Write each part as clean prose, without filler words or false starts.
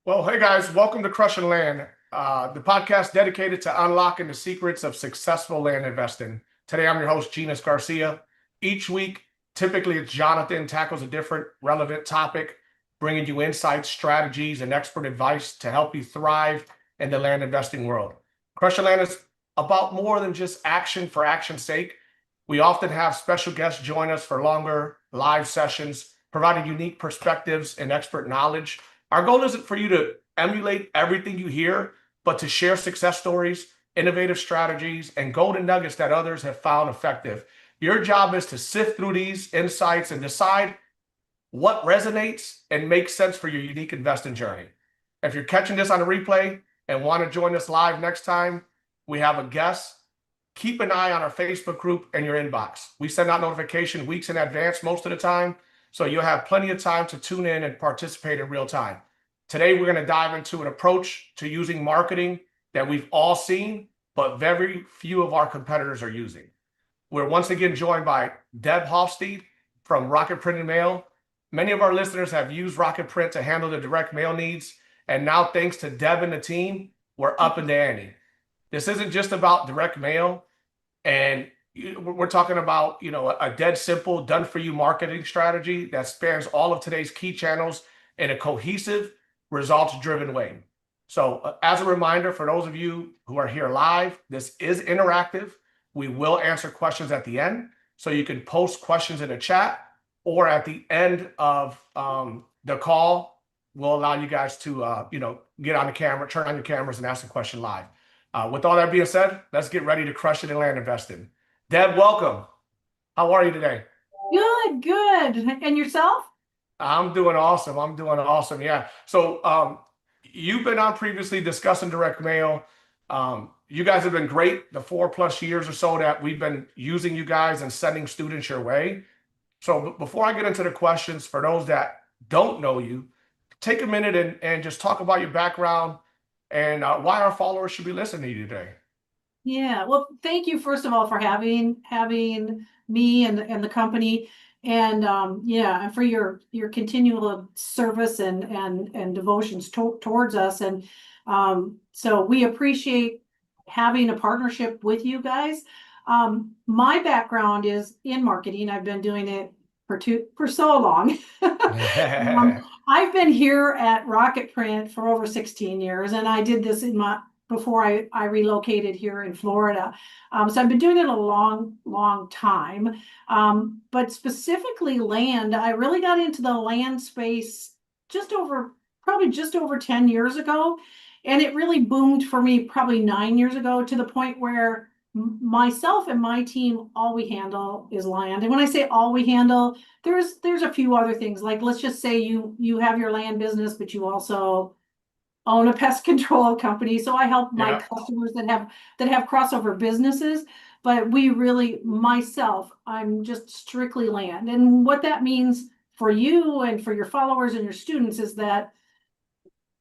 Well, hey guys, welcome to Crushing Land, the podcast dedicated to unlocking the secrets of successful land investing. Today, I'm your host, Ginis Garcia. Each week, typically it's Jonathan tackles a different relevant topic, bringing you insights, strategies, and expert advice to help you thrive in the land investing world. Crushing Land is about more than just action for action's sake. We often have special guests join us for longer live sessions, providing unique perspectives and expert knowledge. Our goal isn't for you to emulate everything you hear, but to share success stories, innovative strategies, and golden nuggets that others have found effective. Your job is to sift through these insights and decide what resonates and makes sense for your unique investing journey. If you're catching this on a replay and want to join us live next time, we have a guest. Keep an eye on our Facebook group and your inbox. We send out notifications weeks in advance most of the time, so you'll have plenty of time to tune in and participate in real time. Today, we're going to dive into an approach to using marketing that we've all seen, but very few of our competitors are using. We're once again joined by Deb Hofstede from Rocket Print and Mail. Many of our listeners have used Rocket Print to handle the direct mail needs, and now thanks to Deb and the team, we're up in the ante. This isn't just about direct mail, and we're talking about, a dead simple, done-for-you marketing strategy that spans all of today's key channels in a cohesive, results-driven way. So as a reminder, for those of you who are here live, this is interactive. We will answer questions at the end, so you can post questions in the chat, or at the end of the call, we'll allow you guys to, get on the camera, turn on your cameras, and ask a question live. With all that being said, let's get ready to crush it in land investing. Deb, welcome. How are you today? Good. And yourself? I'm doing awesome. Yeah. So you've been on previously discussing direct mail. You guys have been great the 4+ years or so that we've been using you guys and sending students your way. So before I get into the questions, for those that don't know you, take a minute and just talk about your background and why our followers should be listening to you today. Yeah. Well, thank you first of all for having me and the company, and and for your continual service and devotions towards us, and so we appreciate having a partnership with you guys. My background is in marketing. I've been doing it for so long. I've been here at Rocket Print for over 16 years, and I did this before I relocated here in Florida. So I've been doing it a long time. But specifically land, I really got into the land space probably just over 10 years ago. And it really boomed for me probably 9 years ago, to the point where myself and my team, all we handle is land. And when I say all we handle, there's a few other things. Like, let's just say you have your land business, but you also own a pest control company. So I help my customers that have crossover businesses. But I'm just strictly land. And what that means for you and for your followers and your students is that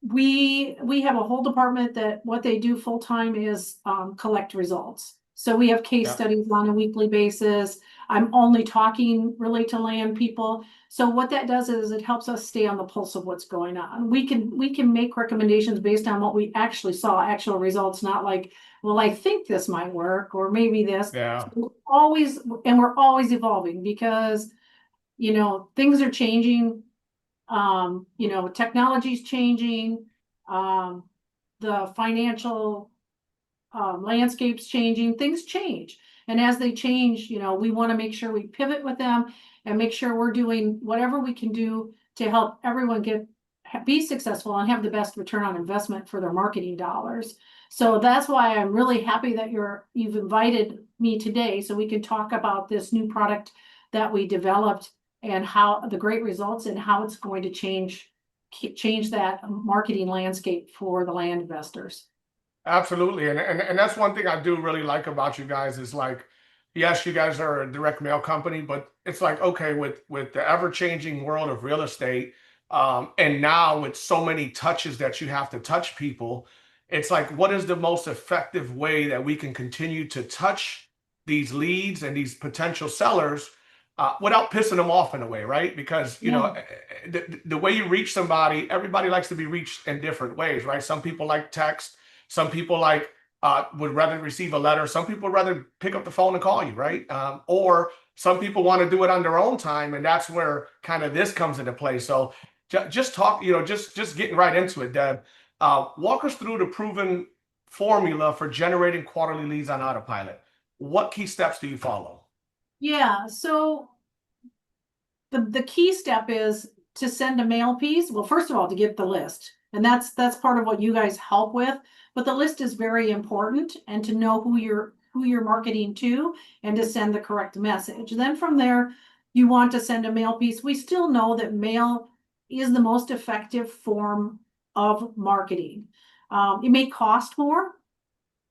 we have a whole department that what they do full time is collect results. So we have case studies on a weekly basis. I'm only talking really to land people. So what that does is it helps us stay on the pulse of what's going on. We can make recommendations based on what we actually saw, actual results, not like, well, I think this might work, or maybe this. Yeah. So we're always evolving, because things are changing. Technology's changing. The financial landscape's changing. Things change. And as they change, we want to make sure we pivot with them and make sure we're doing whatever we can do to help everyone be successful and have the best return on investment for their marketing dollars. So that's why I'm really happy that you've invited me today, so we can talk about this new product that we developed and how the great results and how it's going to change that marketing landscape for the land investors. Absolutely. And that's one thing I do really like about you guys is, like, yes, you guys are a direct mail company, but it's like, okay, with the ever-changing world of real estate, and now with so many touches that you have to touch people, it's like, what is the most effective way that we can continue to touch these leads and these potential sellers without pissing them off in a way, right? Because Yeah. the way you reach somebody, everybody likes to be reached in different ways, right? Some people like text, some people like would rather receive a letter, some people would rather pick up the phone and call you, right? Or some people want to do it on their own time, and that's where kind of this comes into play. So just talk, just getting right into it, Deb. Walk us through the proven formula for generating quarterly leads on autopilot. What key steps do you follow? Yeah, so the key step is to send a mail piece. Well, first of all, to get the list. And that's part of what you guys help with. But the list is very important, and to know who you're marketing to and to send the correct message. Then from there, you want to send a mail piece. We still know that mail is the most effective form of marketing. It may cost more,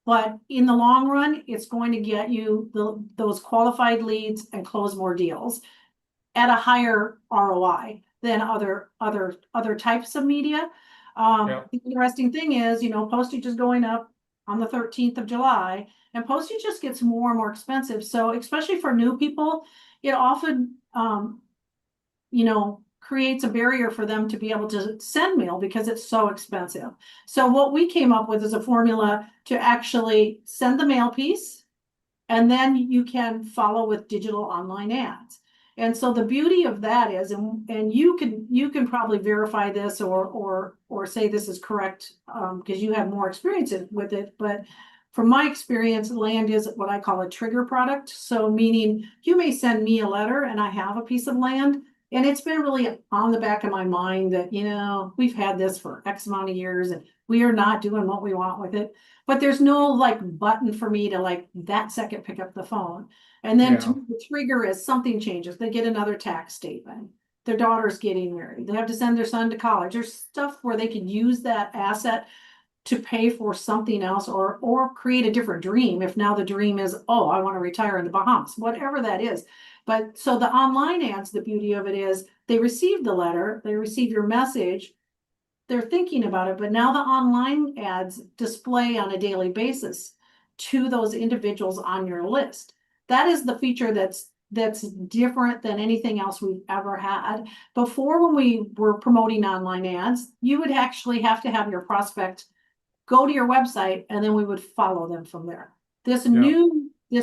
but in the long run, it's going to get you those qualified leads and close more deals at a higher ROI than other types of media. Yeah. The interesting thing is, postage is going up on the 13th of July, and postage just gets more and more expensive. So especially for new people, it often creates a barrier for them to be able to send mail because it's so expensive. So what we came up with is a formula to actually send the mail piece, and then you can follow with digital online ads. And so the beauty of that is, and you can probably verify this or say this is correct, because you have more experience with it. But from my experience, land is what I call a trigger product. So meaning you may send me a letter and I have a piece of land, and it's been really on the back of my mind that, we've had this for X amount of years and we are not doing what we want with it. But there's no like button for me to like that second pick up the phone. And then Yeah. the trigger is something changes. They get another tax statement. Their daughter's getting married. They have to send their son to college. There's stuff where they can use that asset to pay for something else, or create a different dream. If now the dream is, oh, I want to retire in the Bahamas, whatever that is. But so the online ads, the beauty of it is they receive the letter, they receive your message, they're thinking about it, but now the online ads display on a daily basis to those individuals on your list. That is the feature that's different than anything else we've ever had. Before, when we were promoting online ads, you would actually have to have your prospect go to your website, and then we would follow them from there. This Yeah.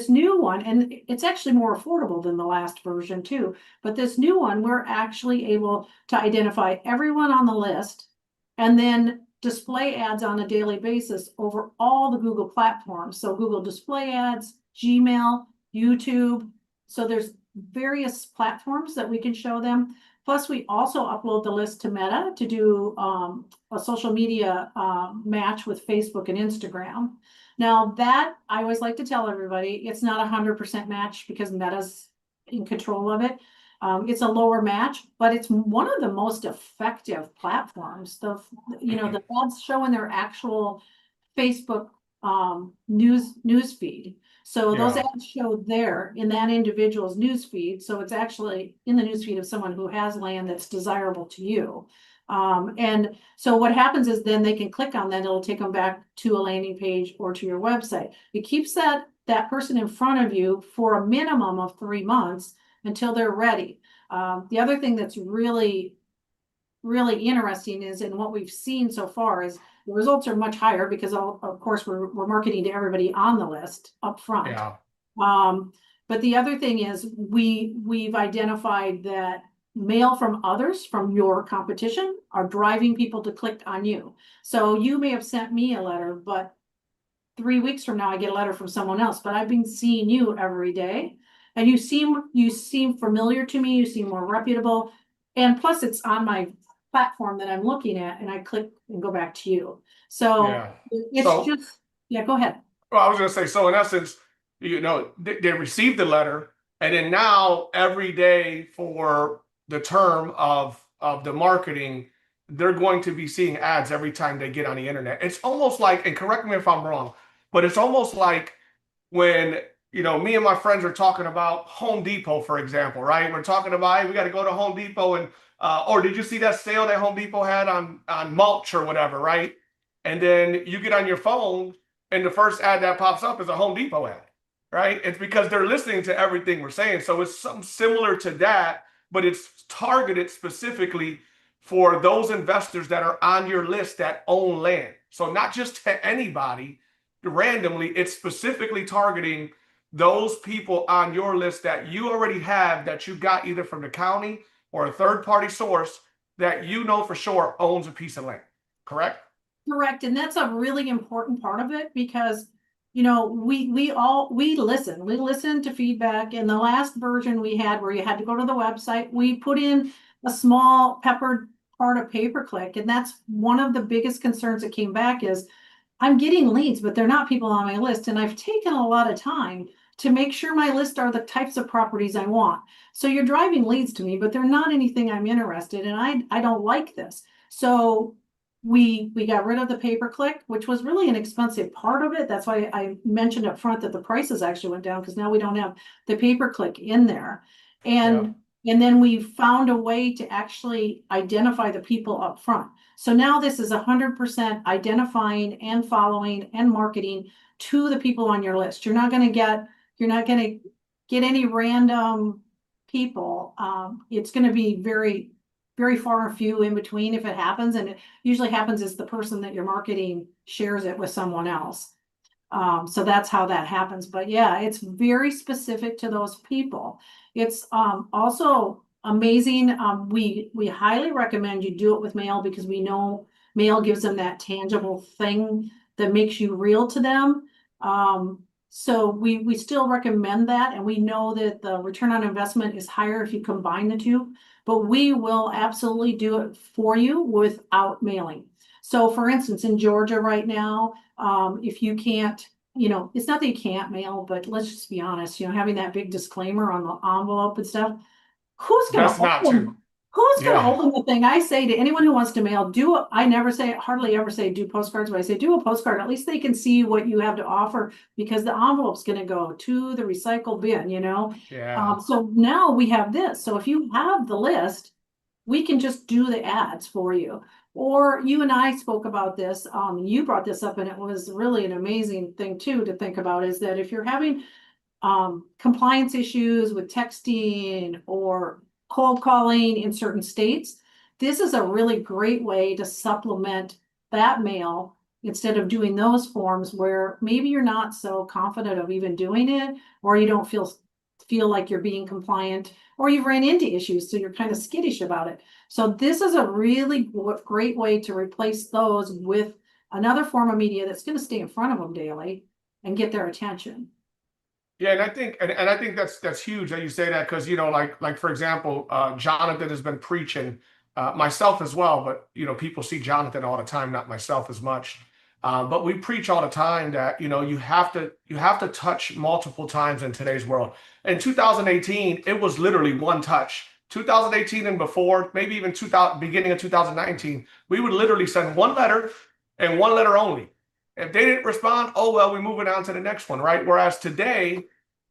new one, and it's actually more affordable than the last version too, but this new one, we're actually able to identify everyone on the list and then display ads on a daily basis over all the Google platforms. So Google Display Ads, Gmail, YouTube. So there's various platforms that we can show them. Plus, we also upload the list to Meta to do a social media match with Facebook and Instagram. Now that I always like to tell everybody, it's not 100% match because Meta's in control of it. It's a lower match, but it's one of the most effective platforms. The ads showing their actual Facebook news feed. So those Yeah. ads show there in that individual's news feed. So it's actually in the news feed of someone who has land that's desirable to you. And so what happens is then they can click on that. It'll take them back to a landing page or to your website. It keeps that person in front of you for a minimum of 3 months until they're ready. The other thing that's really, really interesting is, and what we've seen so far is the results are much higher because of course we're marketing to everybody on the list up front. Yeah. But the other thing is we've identified that mail from others from your competition are driving people to click on you. So you may have sent me a letter, but 3 weeks from now I get a letter from someone else, but I've been seeing you every day. And you seem familiar to me, you seem more reputable. And plus it's on my platform that I'm looking at, and I click and go back to you. So Yeah. it's So, just, yeah, go ahead. well, I was going to say, so in essence, they received the letter, and then now every day for the term of the marketing, they're going to be seeing ads every time they get on the internet. It's almost like, and correct me if I'm wrong, but it's almost like when me and my friends are talking about Home Depot, for example, right? We're talking about, hey, we got to go to Home Depot, and or did you see that sale that Home Depot had on mulch or whatever, right? And then you get on your phone, and the first ad that pops up is a Home Depot ad. right? It's because they're listening to everything we're saying. So it's something similar to that, but it's targeted specifically for those investors that are on your list that own land. So not just to anybody randomly, it's specifically targeting those people on your list that you already have, that you got either from the county or a third party source that you know for sure owns a piece of land. Correct? Correct, and that's a really important part of it because, you know, we listen to feedback. In the last version we had where you had to go to the website, we put in a small peppered part of pay-per-click, and that's one of the biggest concerns that came back is I'm getting leads, but they're not people on my list, and I've taken a lot of time to make sure my list are the types of properties I want. So you're driving leads to me, but they're not anything I'm interested in. I don't like this. So we got rid of the pay-per-click, which was really an expensive part of it. That's why I mentioned up front that the prices actually went down because now we don't have the pay-per-click in there. And then we found a way to actually identify the people up front. So now this is 100% identifying and following and marketing to the people on your list. You're not going to get any random people. It's going to be very, very far and few in between if it happens. And it usually happens is the person that you're marketing shares it with someone else. So that's how that happens. But yeah, it's very specific to those people. It's also amazing. We highly recommend you do it with mail because we know mail gives them that tangible thing that makes you real to them. So we still recommend that, and we know that the return on investment is higher if you combine the two, but we will absolutely do it for you without mailing. So for instance, in Georgia right now, if you can't, you know, it's not that you can't mail, but let's just be honest, you know, having that big disclaimer on the envelope and stuff, who's gonna Best not open? to. Who's gonna Yeah. open the thing? I say to anyone who wants to mail, I never say, hardly ever say do postcards, but I say do a postcard. At least they can see what you have to offer because the envelope's gonna go to the recycle bin, you know? Yeah. So now we have this. So if you have the list, we can just do the ads for you. Or you and I spoke about this, you brought this up and it was really an amazing thing too to think about is that if you're having compliance issues with texting or cold calling in certain states, this is a really great way to supplement that mail instead of doing those forms where maybe you're not so confident of even doing it, or you don't feel like you're being compliant, or you've ran into issues, so you're kind of skittish about it. So this is a really great way to replace those with another form of media that's going to stay in front of them daily and get their attention. Yeah, and I think that's huge that you say that because like for example, Jonathan has been preaching, myself as well, but people see Jonathan all the time, not myself as much. But we preach all the time that you have to touch multiple times in today's world. In 2018, it was literally one touch. 2018 and before, maybe even 2000, beginning of 2019, we would literally send one letter and one letter only. If they didn't respond, oh well, we're moving on to the next one, right? Whereas today,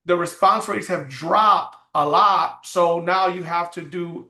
the response rates have dropped a lot. So now you have to do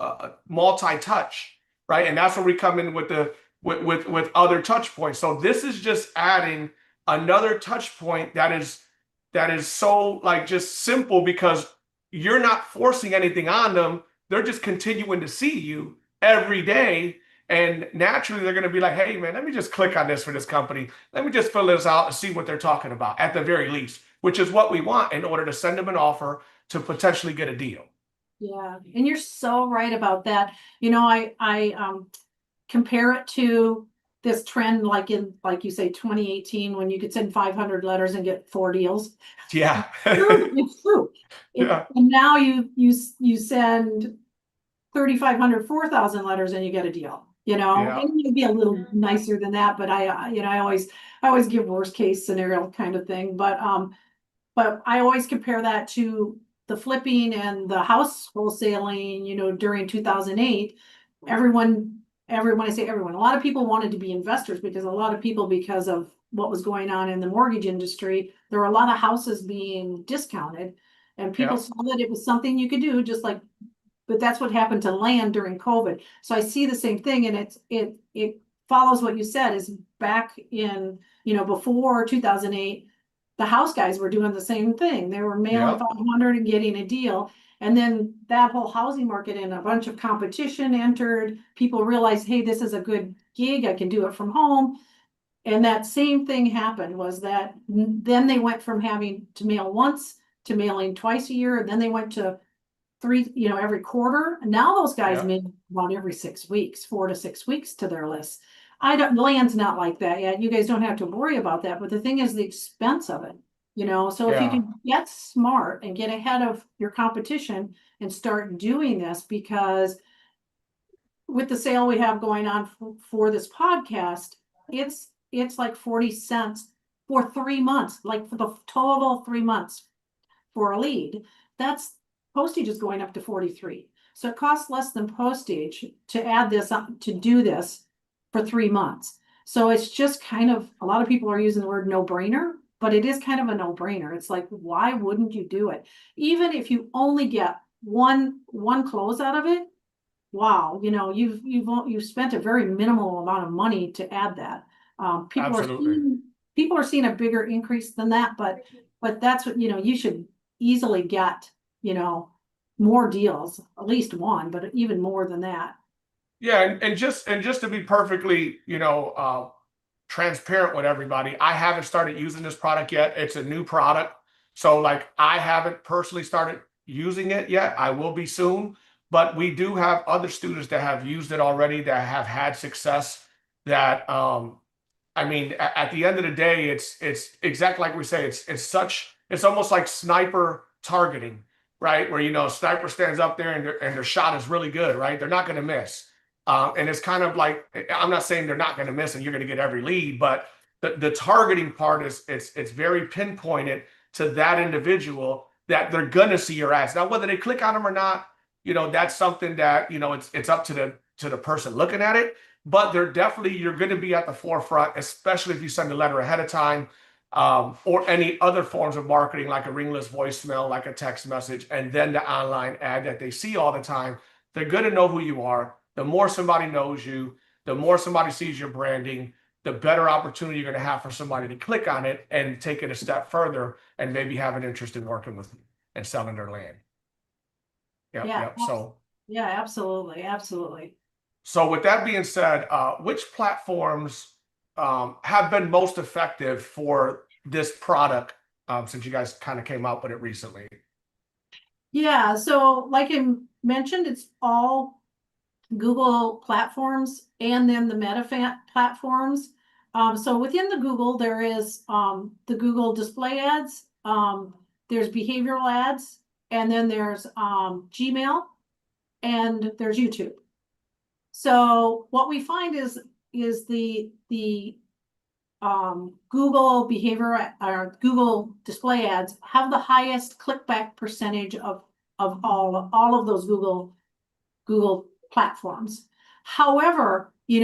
multi-touch, right? And that's where we come in with the with other touch points. So this is just adding another touch point that is so like just simple because you're not forcing anything on them. They're just continuing to see you every day. And naturally, they're going to be like, hey, man, let me just click on this for this company. Let me just fill this out and see what they're talking about at the very least, which is what we want in order to send them an offer to potentially get a deal. Yeah, and you're so right about that. You know, I compare it to this trend like you say 2018 when you could send 500 letters and get 4 deals. Yeah. It's true. Yeah. And now you send 3,500, 4,000 letters and you get a deal, you know, Yeah. and you'd be a little nicer than that, but I always give worst case scenario kind of thing, but I always compare that to the flipping and the house wholesaling, during 2008. Everyone, I say everyone, a lot of people wanted to be investors because a lot of people, because of what was going on in the mortgage industry, there were a lot of houses being discounted and people Yeah. saw that it was something you could do, but that's what happened to land during COVID. So I see the same thing, and it follows what you said is back in, before 2008, the house guys were doing the same thing. They were mailing Yep. 500 and getting a deal. And then that whole housing market and a bunch of competition entered. People realized, hey, this is a good gig. I can do it from home. And that same thing happened, was that then they went from having to mail once to mailing twice a year. And then they went to three, every quarter. And now those guys Yep. mail about every 6 weeks, 4 to 6 weeks to their list. Land's not like that yet. You guys don't have to worry about that. But the thing is the expense of it, so if you Yeah. can get smart and get ahead of your competition and start doing this, because with the sale we have going on for this podcast, it's like 40 cents for 3 months, like for the total 3 months for a lead. That's postage is going up to 43. So it costs less than postage to add this up, to do this for 3 months. So it's just kind of, a lot of people are using the word no-brainer, but it is kind of a no-brainer. It's like, why wouldn't you do it? Even if you only get one close out of it, wow, you've spent a very minimal amount of money to add that. Absolutely. People are seeing a bigger increase than that, but that's what, you should easily get, more deals, at least one, but even more than that. Yeah, and just to be perfectly, transparent with everybody, I haven't started using this product yet. It's a new product. So like I haven't personally started using it yet. I will be soon, but we do have other students that have used it already that have had success that I mean, at the end of the day, it's exactly like we say. It's almost like sniper targeting, right? Where a sniper stands up there and their shot is really good, right? They're not going to miss. And it's kind of like, I'm not saying they're not going to miss and you're going to get every lead, but the targeting part is it's very pinpointed to that individual that they're gonna see your ads. Now, whether they click on them or not, that's something that it's up to the person looking at it. But you're going to be at the forefront, especially if you send a letter ahead of time, or any other forms of marketing like a ringless voicemail, like a text message, and then the online ad that they see all the time. They're going to know who you are. The more somebody knows you, the more somebody sees your branding, the better opportunity you're going to have for somebody to click on it and take it a step further and maybe have an interest in working with you and selling their land. Yep, Yeah, yep. So yeah, absolutely, absolutely. So with that being said, which platforms have been most effective for this product since you guys kind of came out with it recently? Yeah, so like I mentioned, it's all Google platforms and then the Meta platforms. So within the Google, there is the Google display ads, there's behavioral ads, and then there's Gmail, and there's YouTube. So what we find is the Google behavior or Google display ads have the highest clickback percentage of all of those Google platforms. However, the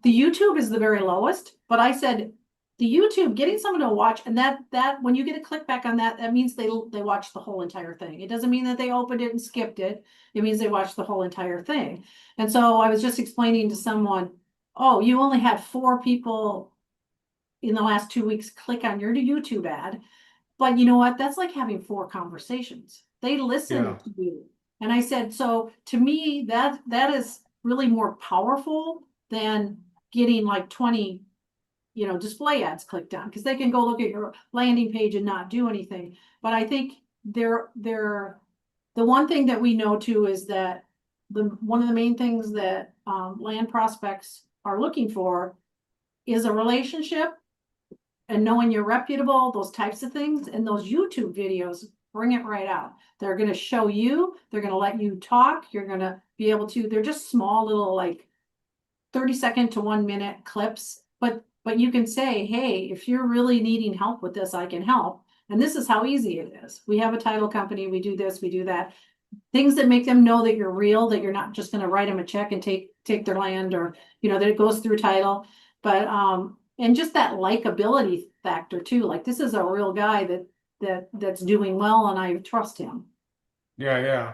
YouTube is the very lowest, but I said the YouTube, getting someone to watch, and that when you get a click back on that, that means they watch the whole entire thing. It doesn't mean that they opened it and skipped it. It means they watched the whole entire thing. And so I was just explaining to someone, oh, you only had 4 people in the last 2 weeks click on your YouTube ad. But you know what? That's like having 4 conversations. They listen Yeah, to you. And I said, so to me, that is really more powerful than getting like 20, display ads clicked on, because they can go look at your landing page and not do anything. But I think the one thing that we know too is that one of the main things that land prospects are looking for is a relationship and knowing you're reputable, those types of things. And those YouTube videos bring it right out. They're going to show you, they're going to let you talk. You're going to be able to, they're just small little like 30-second to 1-minute clips, but you can say, hey, if you're really needing help with this, I can help. And this is how easy it is. We have a title company, we do this, we do that. Things that make them know that you're real, that you're not just going to write them a check and take their land, or that it goes through title. But and just that likability factor too. Like, this is a real guy that's doing well, and I trust him. yeah, yeah.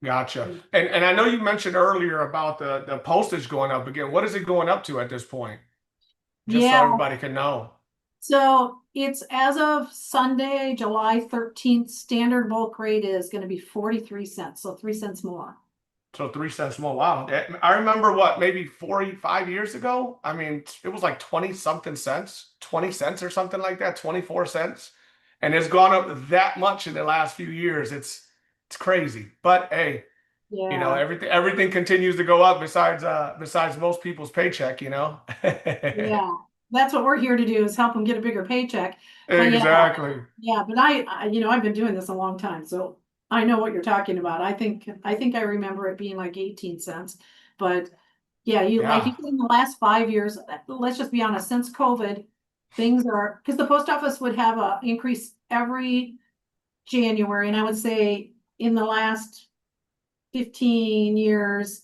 Gotcha. And I know you mentioned earlier about the postage going up again. What is it going up to at this point? Just so Yeah, everybody can know. So it's as of Sunday, July 13th, standard bulk rate is going to be 43 cents, so 3 cents more. So 3 cents more. Wow. I remember what, maybe 45 years ago? I mean, it was like 20 something cents, 20 cents or something like that, 24 cents. And it's gone up that much in the last few years. It's crazy. But hey, Yeah, everything continues to go up besides most people's paycheck, you know? yeah. That's what we're here to do is help them get a bigger paycheck. But yeah, Exactly. yeah, but I've been doing this a long time, so I know what you're talking about. I think I remember it being like 18 cents. But yeah, like you Yeah. said, in the last 5 years, let's just be honest, since COVID, things are, because the post office would have a increase every January, and I would say in the last 15 years,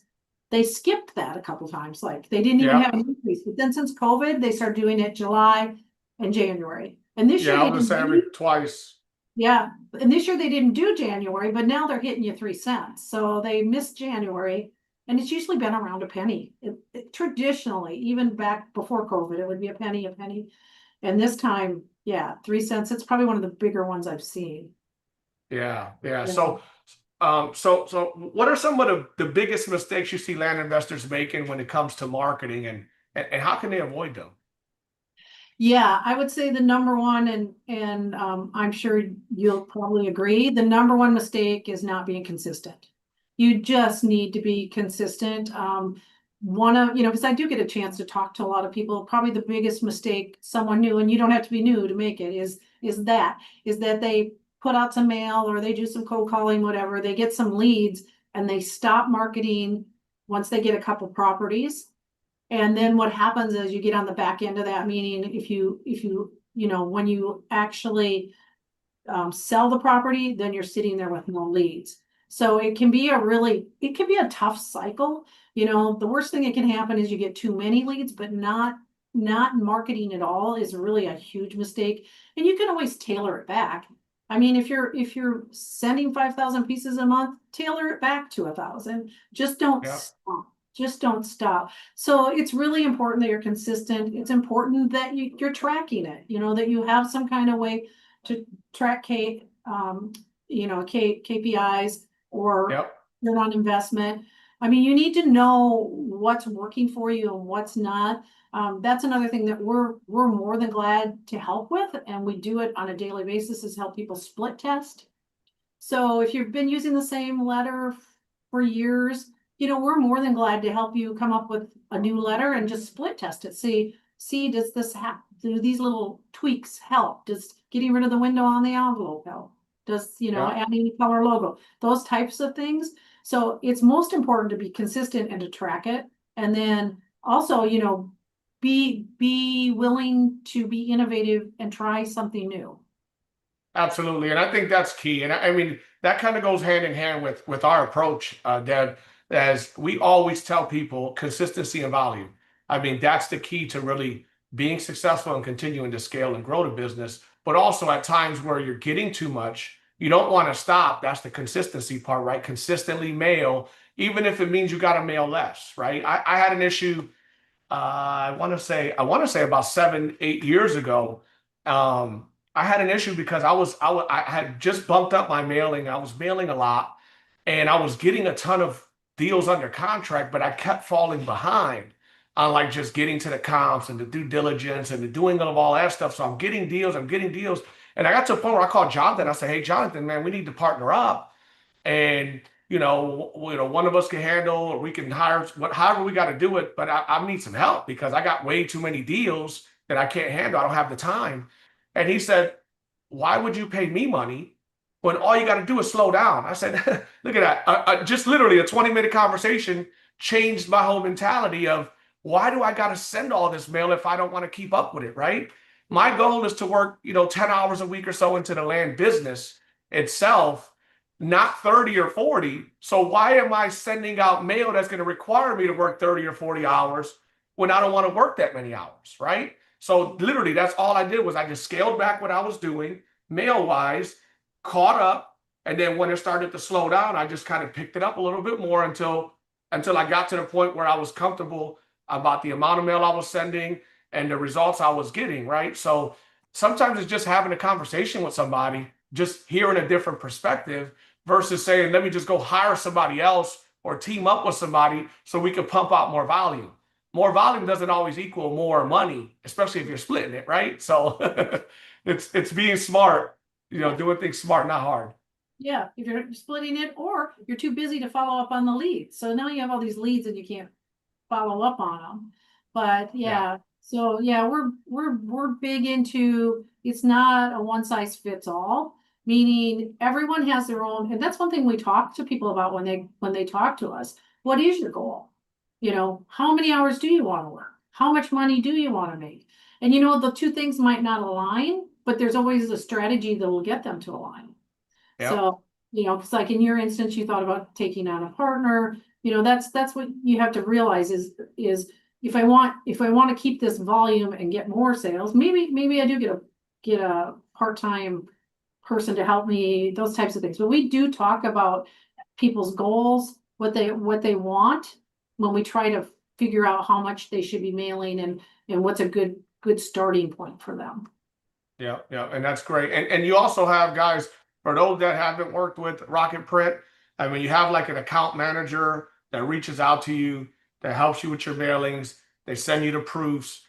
they skipped that a couple times. Like they didn't even Yeah. have an increase. But then since COVID, they started doing it July and January. And this year Yeah, I they was gonna didn't say every do, twice. yeah. And this year they didn't do January, but now they're hitting you 3 cents. So they missed January. And it's usually been around a penny. Traditionally, even back before COVID, it would be a penny, a penny. And this time, yeah, 3 cents. It's probably one of the bigger ones I've seen. Yeah, yeah. Yeah. So what are some of the biggest mistakes you see land investors making when it comes to marketing and how can they avoid them? Yeah, I would say the number one, and I'm sure you'll probably agree, the number one mistake is not being consistent. You just need to be consistent. Because I do get a chance to talk to a lot of people, probably the biggest mistake someone new, and you don't have to be new to make it, is that they put out some mail or they do some cold calling, whatever, they get some leads and they stop marketing once they get a couple properties. And then what happens is you get on the back end of that, meaning when you actually sell the property, then you're sitting there with no leads. So it can be a tough cycle. The worst thing that can happen is you get too many leads, but not marketing at all is really a huge mistake. And you can always tailor it back. I mean, if you're sending 5,000 pieces a month, tailor it back to 1,000. Just don't Yeah, stop. Just don't stop. So it's really important that you're consistent. It's important that you're tracking it, that you have some kind of way to track KPIs or yep, return on investment. I mean, you need to know what's working for you and what's not. That's another thing that we're more than glad to help with, and we do it on a daily basis, is help people split test. So if you've been using the same letter for years, we're more than glad to help you come up with a new letter and just split test it. See, does this do these little tweaks help? Does getting rid of the window on the envelope help? Does, yeah. adding a color logo, those types of things. So it's most important to be consistent and to track it. And then also, be willing to be innovative and try something new. Absolutely. And I think that's key. And I mean, that kind of goes hand in hand with our approach, Deb, as we always tell people consistency and volume. I mean, that's the key to really being successful and continuing to scale and grow the business. But also at times where you're getting too much, you don't want to stop. That's the consistency part, right? Consistently mail, even if it means you got to mail less, right? I had an issue I want to say about 7, 8 years ago. I had an issue because I had just bumped up my mailing. I was mailing a lot, and I was getting a ton of deals under contract, but I kept falling behind on like just getting to the comps and the due diligence and the doing of all that stuff. So I'm getting deals, and I got to a point where I called Jonathan. I said, "Hey, Jonathan, man, we need to partner up." And one of us can handle, or we can hire however we got to do it. But I need some help because I got way too many deals that I can't handle. I don't have the time. And he said, "Why would you pay me money when all you got to do is slow down?" I said, "Look at that! Just literally a 20-minute conversation changed my whole mentality of why do I got to send all this mail if I don't want to keep up with it, right? My goal is to work, 10 hours a week or so into the land business itself, not 30 or 40. So why am I sending out mail that's going to require me to work 30 or 40 hours when I don't want to work that many hours, right? So literally that's all I did was I just scaled back what I was doing mail wise, caught up, and then when it started to slow down, I just kind of picked it up a little bit more until I got to the point where I was comfortable about the amount of mail I was sending and the results I was getting, right? So sometimes it's just having a conversation with somebody, just hearing a different perspective versus saying, let me just go hire somebody else or team up with somebody so we can pump out more volume. More volume doesn't always equal more money, especially if you're splitting it, right? So it's being smart, Yeah. doing things smart, not hard. Yeah, if you're splitting it, or you're too busy to follow up on the leads. So now you have all these leads and you can't follow up on them. But Yeah. yeah, so yeah, we're big into, it's not a one size fits all, meaning everyone has their own, and that's one thing we talk to people about when they talk to us. What is your goal? How many hours do you want to work? How much money do you want to make? And the two things might not align, but there's always a strategy that will get them to align. Yep. So, because like in your instance, you thought about taking on a partner, that's what you have to realize is if I want to keep this volume and get more sales, maybe I do get a part-time person to help me, those types of things. But we do talk about people's goals, what they want when we try to figure out how much they should be mailing and what's a good starting point for them. Yeah, yeah, and that's great. And you also have guys, for those that haven't worked with Rocket Print, I mean, you have like an account manager that reaches out to you, that helps you with your mailings. They send you the proofs.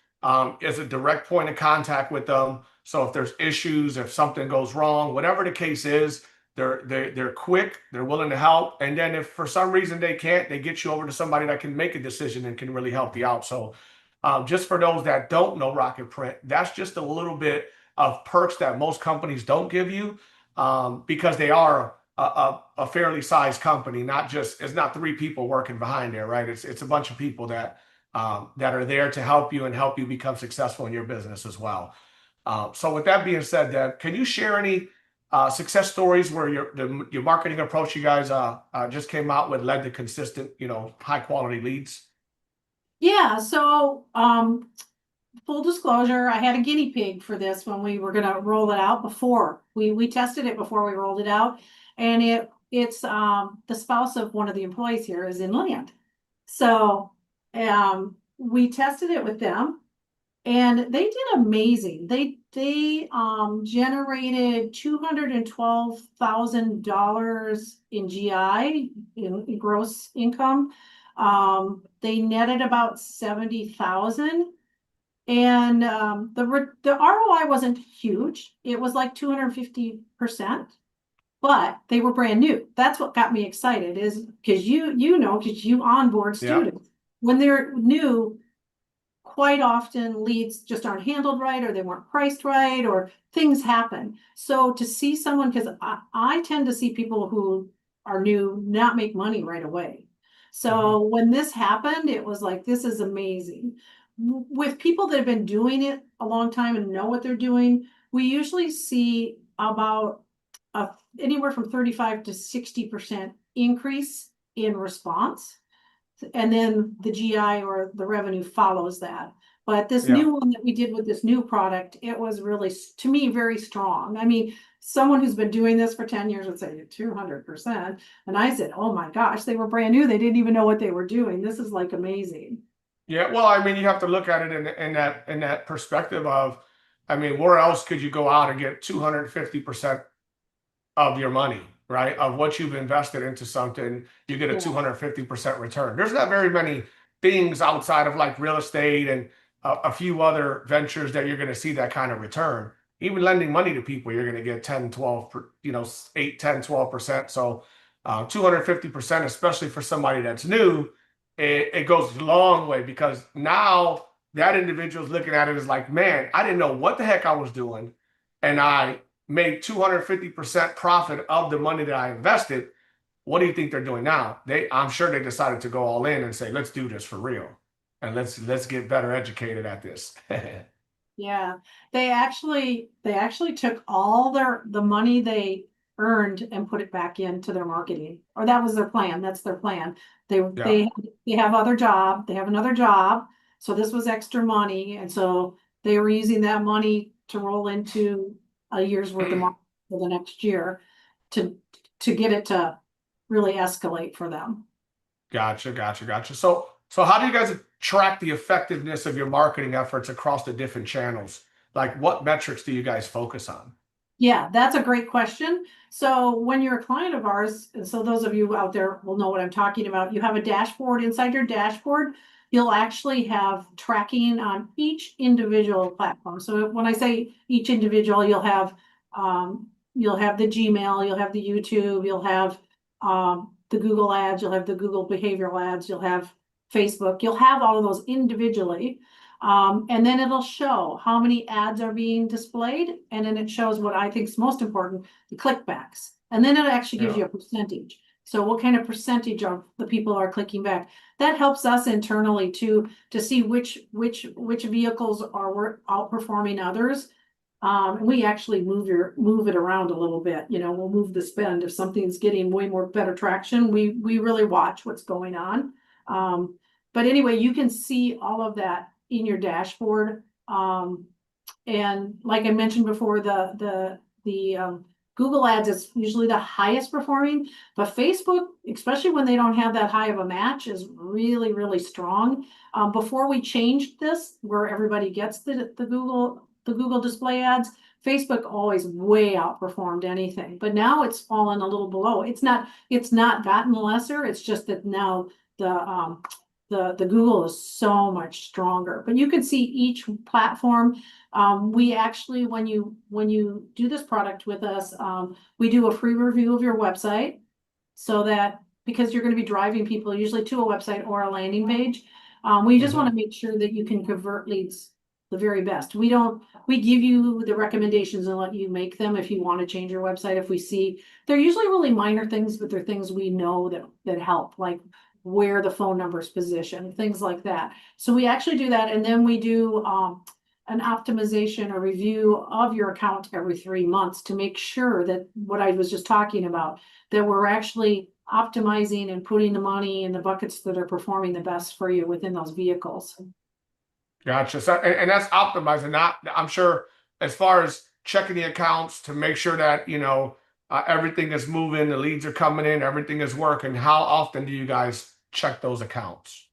Is a direct point of contact with them. So if there's issues, if something goes wrong, whatever the case is, they're quick, they're willing to help. And then if for some reason they can't, they get you over to somebody that can make a decision and can really help you out. So just for those that don't know Rocket Print, that's just a little bit of perks that most companies don't give you because they are a fairly sized company. It's not three people working behind there, right? It's a bunch of people that are there to help you and help you become successful in your business as well. So with that being said, Deb, can you share any success stories where your marketing approach you guys just came out with led to consistent, high quality leads? Yeah, so full disclosure, I had a guinea pig for this when we were gonna roll it out before. We tested it before we rolled it out, and it's the spouse of one of the employees here is inland. So we tested it with them and they did amazing. They generated $212,000 in GI in gross income. They netted about 70,000. And the ROI wasn't huge. It was like 250%, but they were brand new. That's what got me excited is because because you onboard Yeah. students. When they're new, quite often leads just aren't handled right, or they weren't priced right, or things happen. So to see someone, because I tend to see people who are new not make money right away. So when this happened, it was like, this is amazing. With people that have been doing it a long time and know what they're doing, we usually see about anywhere from 35 to 60% increase in response. And then the GI or the revenue follows that. But this Yeah. new one that we did with this new product, it was really, to me, very strong. I mean, someone who's been doing this for 10 years would say 200%. And I said, oh my gosh, they were brand new. They didn't even know what they were doing. This is like amazing. Yeah, well, I mean, you have to look at it in that perspective of, I mean, where else could you go out and get 250% of your money, right? Of what you've invested into something, you get a Yeah. 250% return. There's not very many things outside of like real estate and a few other ventures that you're going to see that kind of return. Even lending money to people, you're going to get 10, 12, 8, 10, 12%. So 250%, especially for somebody that's new, it goes a long way because now that individual's looking at it as like, man, I didn't know what the heck I was doing. And I made 250% profit of the money that I invested. What do you think they're doing now? I'm sure they decided to go all in and say, let's do this for real. And let's get better educated at this. Yeah, they actually took all the money they earned and put it back into their marketing, or that was their plan. That's their plan. They Yeah. they they have other job. They have another job, so this was extra money, and so they were using that money to roll into a year's worth of marketing for the next year to get it to really escalate for them. Gotcha, gotcha, gotcha. So So how do you guys track the effectiveness of your marketing efforts across the different channels? Like what metrics do you guys focus on? Yeah, that's a great question. So when you're a client of ours, and so those of you out there will know what I'm talking about, you have a dashboard. Inside your dashboard, you'll actually have tracking on each individual platform. So when I say each individual, you'll have the Gmail, you'll have the YouTube, you'll have the Google ads, you'll have the Google behavioral ads, you'll have Facebook, you'll have all of those individually. And then it'll show how many ads are being displayed. And then it shows what I think is most important, the clickbacks. And then it actually gives Yeah. you a percentage. So what kind of percentage of the people are clicking back? That helps us internally to see which vehicles are outperforming others. And we actually move it around a little bit. We'll move the spend. If something's getting way more better traction, we really watch what's going on. But anyway, you can see all of that in your dashboard. And like I mentioned before, the Google ads is usually the highest performing, but Facebook, especially when they don't have that high of a match, is really, really strong. Before we changed this, where everybody gets the Google display ads, Facebook always way outperformed anything, but now it's fallen a little below. It's not gotten lesser. It's just that now the Google is so much stronger, but you can see each platform. We actually, when you do this product with us, we do a free review of your website, so that because you're going to be driving people usually to a website or a landing page, we just want to make sure that you can convert leads the very best. We give you the recommendations and let you make them if you want to change your website. If we see, they're usually really minor things, but they're things we know that help, like where the phone number is positioned, things like that. So we actually do that, and then we do an optimization or review of your account every 3 months to make sure that what I was just talking about, that we're actually optimizing and putting the money in the buckets that are performing the best for you within those vehicles. Gotcha. So, and that's optimizing. Not, I'm sure, as far as checking the accounts to make sure that everything is moving, the leads are coming in, everything is working. How often do you guys check those accounts?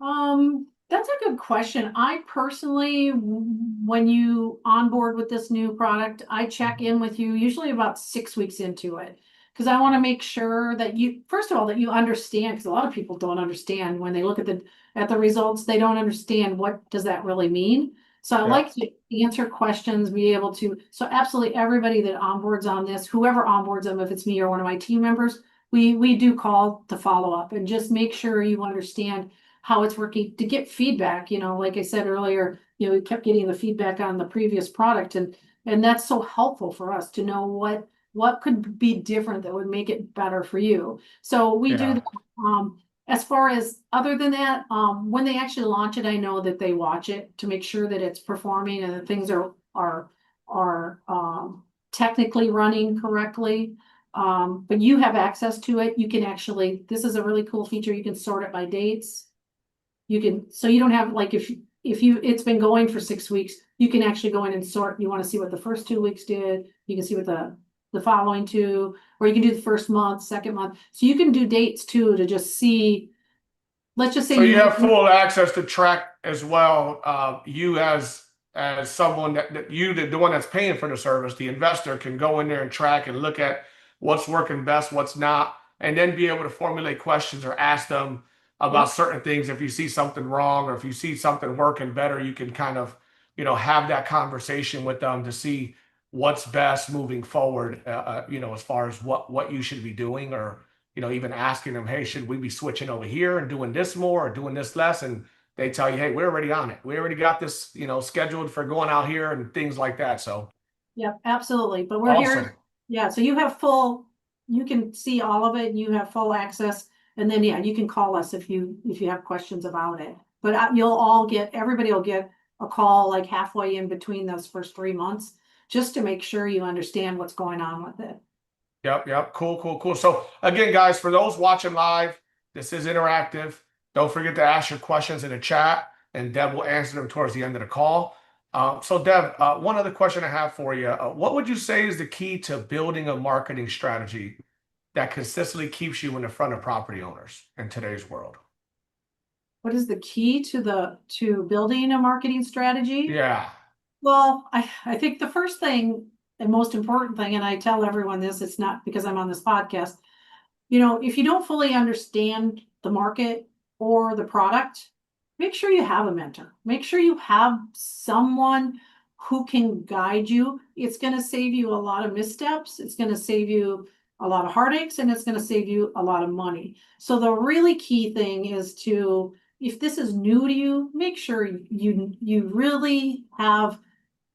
That's a good question. I personally, when you onboard with this new product, I check in with you usually about 6 weeks into it. Because I want to make sure that first of all, that you understand, because a lot of people don't understand when they look at the results, they don't understand what does that really mean. So I like to answer questions, be able to, so absolutely everybody that onboards on this, whoever onboards them, if it's me or one of my team members, we do call to follow up and just make sure you understand how it's working, to get feedback. Like I said earlier, we kept getting the feedback on the previous product, and that's so helpful for us to know what could be different that would make it better for you. So we do that. As far as other than that, when they actually launch it, I know that they watch it to make sure that it's performing and that things are technically running correctly. But you have access to it. You can actually, this is a really cool feature. You can sort it by dates. So you don't have, like, if it's been going for 6 weeks, you can actually go in and sort. You want to see what the first 2 weeks did. You can see what the following two, or you can do the first month, second month. So you can do dates too, to just see, let's just say. So you have full access to track as well. You as someone the one that's paying for the service, the investor, can go in there and track and look at what's working best, what's not, and then be able to formulate questions or ask them about certain things. If you see something wrong or if you see something working better, you can kind of have that conversation with them to see what's best moving forward, as far as what you should be doing, or even asking them, hey, should we be switching over here and doing this more or doing this less? And they tell you, hey, we're already on it, we already got this scheduled for going out here and things like that. So yeah, absolutely. But we're awesome. here. Yeah, so you can see all of it, and you have full access. And then, you can call us if you have questions about it. But everybody will get a call like halfway in between those first 3 months, just to make sure you understand what's going on with it. Yep. Cool. So again, guys, for those watching live, this is interactive. Don't forget to ask your questions in the chat, and Deb will answer them towards the end of the call. So Deb, one other question I have for you. What would you say is the key to building a marketing strategy that consistently keeps you in the front of property owners in today's world? what is the key to building a marketing strategy? Yeah. Well, I think the first thing and most important thing, and I tell everyone this, it's not because I'm on this podcast, if you don't fully understand the market or the product, make sure you have a mentor. Make sure you have someone who can guide you. It's going to save you a lot of missteps. It's going to save you a lot of heartaches, and it's going to save you a lot of money. So the really key thing is to, if this is new to you, make sure you really have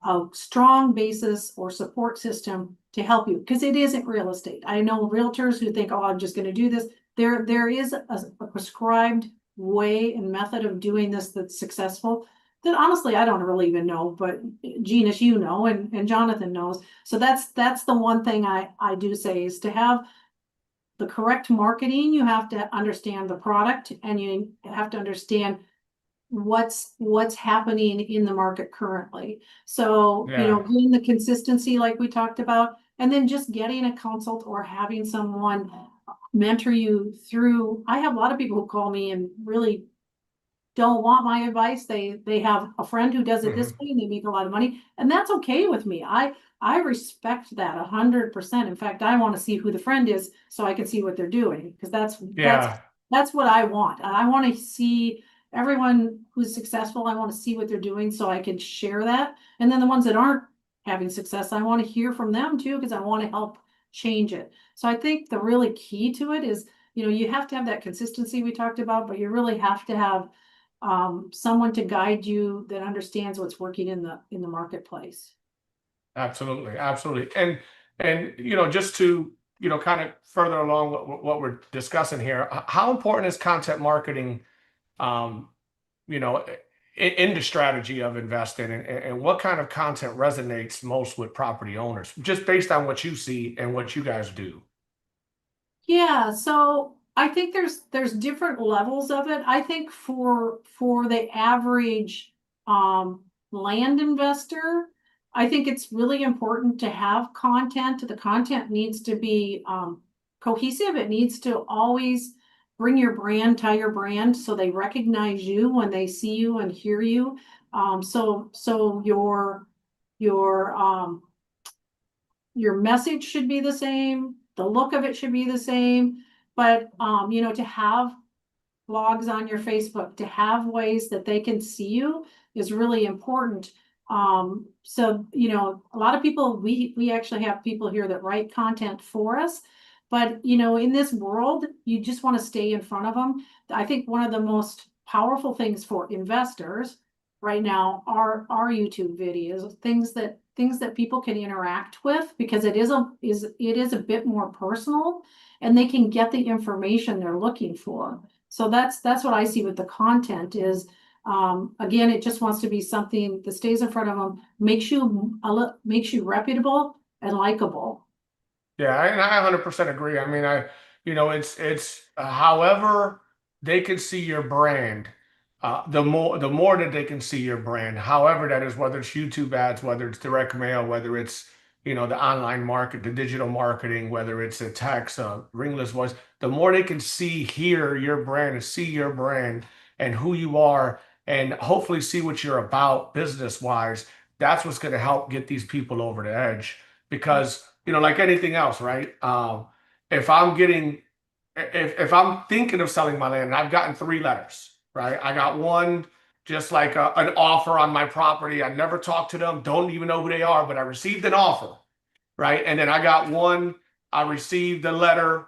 a strong basis or support system to help you, because it isn't real estate. I know realtors who think, oh, I'm just going to do this. There is a prescribed way and method of doing this that's successful that honestly I don't really even know, but Ginis, and Jonathan knows. So that's the one thing I do say is to have the correct marketing. You have to understand the product, and you have to understand what's happening in the market currently. So, Yeah. getting the consistency like we talked about, and then just getting a consult or having someone mentor you through. I have a lot of people who call me and really don't want my advice. They have a friend who does it this Mhm. way and they make a lot of money, and that's okay with me. I respect that 100%. In fact, I want to see who the friend is so I can see what they're doing, because Yeah. that's what I want. I want to see everyone who's successful. I want to see what they're doing so I can share that. And then the ones that aren't having success, I want to hear from them too, because I want to help change it. So I think the really key to it is, you have to have that consistency we talked about, but you really have to have someone to guide you that understands what's working in the marketplace. Absolutely, absolutely. And just to, kind of further along what we're discussing here, how important is content marketing, um, in the strategy of investing, and what kind of content resonates most with property owners, just based on what you see and what you guys do? Yeah, so I think there's different levels of it. I think for the average land investor, I think it's really important to have content. The content needs to be cohesive. It needs to always bring your brand, tie your brand, so they recognize you when they see you and hear you. So your message should be the same, the look of it should be the same, but to have blogs on your Facebook, to have ways that they can see you is really important. So a lot of people, we actually have people here that write content for us, but in this world, you just want to stay in front of them. I think one of the most powerful things for investors right now are YouTube videos, things that people can interact with, because it is a bit more personal, and they can get the information they're looking for. So that's what I see with the content is, again, it just wants to be something that stays in front of them, makes you reputable and likable. Yeah, and I 100% agree. I mean, it's however they can see your brand, the more that they can see your brand. However, that is, whether it's YouTube ads, whether it's direct mail, whether it's the online market, the digital marketing, whether it's a text, ringless voice. The more they can hear your brand, and see your brand and who you are, and hopefully see what you're about business wise. That's what's going to help get these people over the edge, because like anything else, right? If I'm getting, if I'm thinking of selling my land, and I've gotten three letters, right? I got one, just like an offer on my property. I never talked to them, don't even know who they are, but I received an offer, right? And then I got one, I received a letter,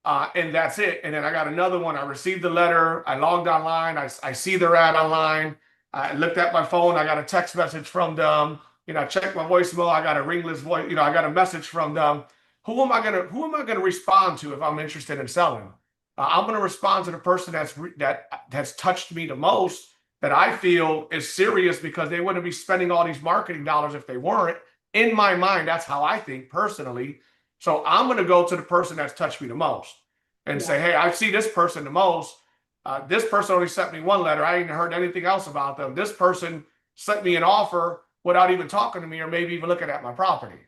and that's it. And then I got another one. I received the letter. I logged online. I see their ad online. I looked at my phone. I got a text message from them. I checked my voicemail. I got a ringless voice. I got a message from them. Who am I gonna respond to if I'm interested in selling? I'm gonna respond to the person that has touched me the most, that I feel is serious, because they wouldn't be spending all these marketing dollars if they weren't. In my mind, that's how I think personally. So I'm going to go to the person that's touched me the most and Yeah, say, hey, I see this person the most. This person only sent me one letter. I ain't heard anything else about them. This person sent me an offer without even talking to me, or maybe even looking at my property.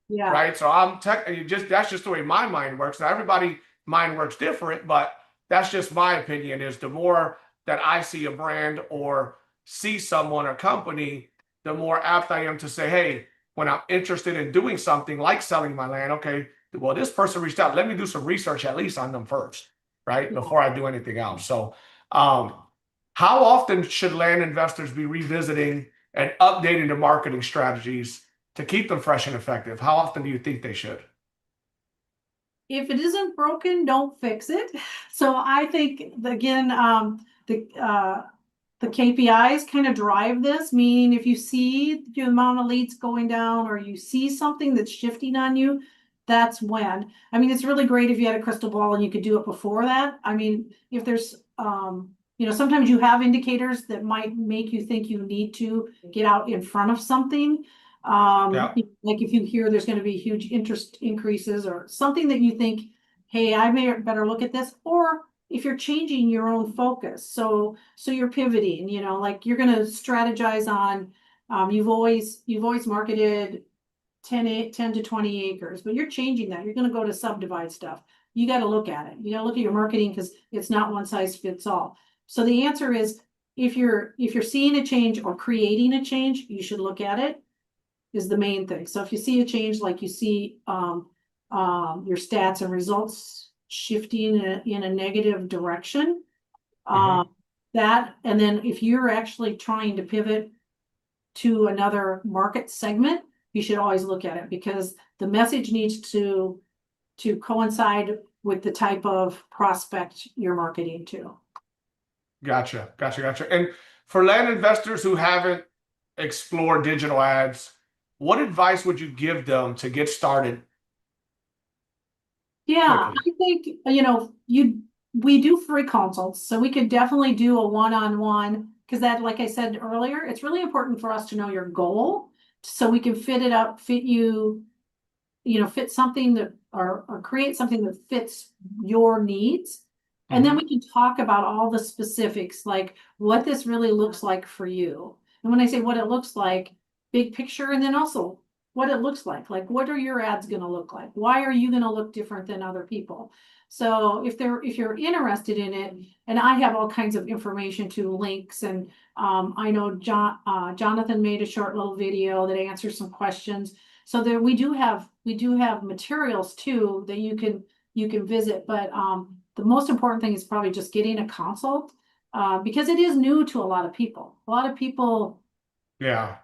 yeah. Right. So that's just the way my mind works. Now, everybody mind works different, but that's just my opinion, is the more that I see a brand or see someone or company, the more apt I am to say, hey, when I'm interested in doing something like selling my land, okay, well, this person reached out. Let me do some research at least on them first, right? Before I do anything else. So, how often should land investors be revisiting and updating their marketing strategies to keep them fresh and effective? How often do you think they should? If it isn't broken, don't fix it. So I think, again, the KPIs kind of drive this, meaning if you see the amount of leads going down or you see something that's shifting on you, that's when. I mean, it's really great if you had a crystal ball and you could do it before that. I mean, if there's, sometimes you have indicators that might make you think you need to get out in front of something. Yeah. Like if you hear there's going to be huge interest increases or something that you think, hey, I may better look at this, or if you're changing your own focus. So you're pivoting, like you're going to strategize on, you've always marketed 10 to 20 acres, but you're changing that. You're going to go to subdivide stuff. You got to look at it. You got to look at your marketing because it's not one size fits all. So the answer is, if you're seeing a change or creating a change, you should look at it, is the main thing. So if you see a change, like you see your stats and results shifting in a negative direction, Mhm. that, and then if you're actually trying to pivot to another market segment, you should always look at it, because the message needs to coincide with the type of prospect you're marketing to. Gotcha. And for land investors who haven't explored digital ads, what advice would you give them to get started Yeah, quickly? I think, we do free consults, so we could definitely do a one-on-one, because that, like I said earlier, it's really important for us to know your goal, so we can fit it up, fit you, fit something that, or create something that fits your needs. And then Mhm. we can talk about all the specifics, like what this really looks like for you. And when I say what it looks like, big picture, and then also what it looks like what are your ads going to look like? Why are you going to look different than other people? So if you're interested in it, and I have all kinds of information to links, and I know Jonathan made a short little video that answers some questions. So there we do have materials too that you can visit, but the most important thing is probably just getting a consult, because it is new to a lot of people. A lot of people Yeah.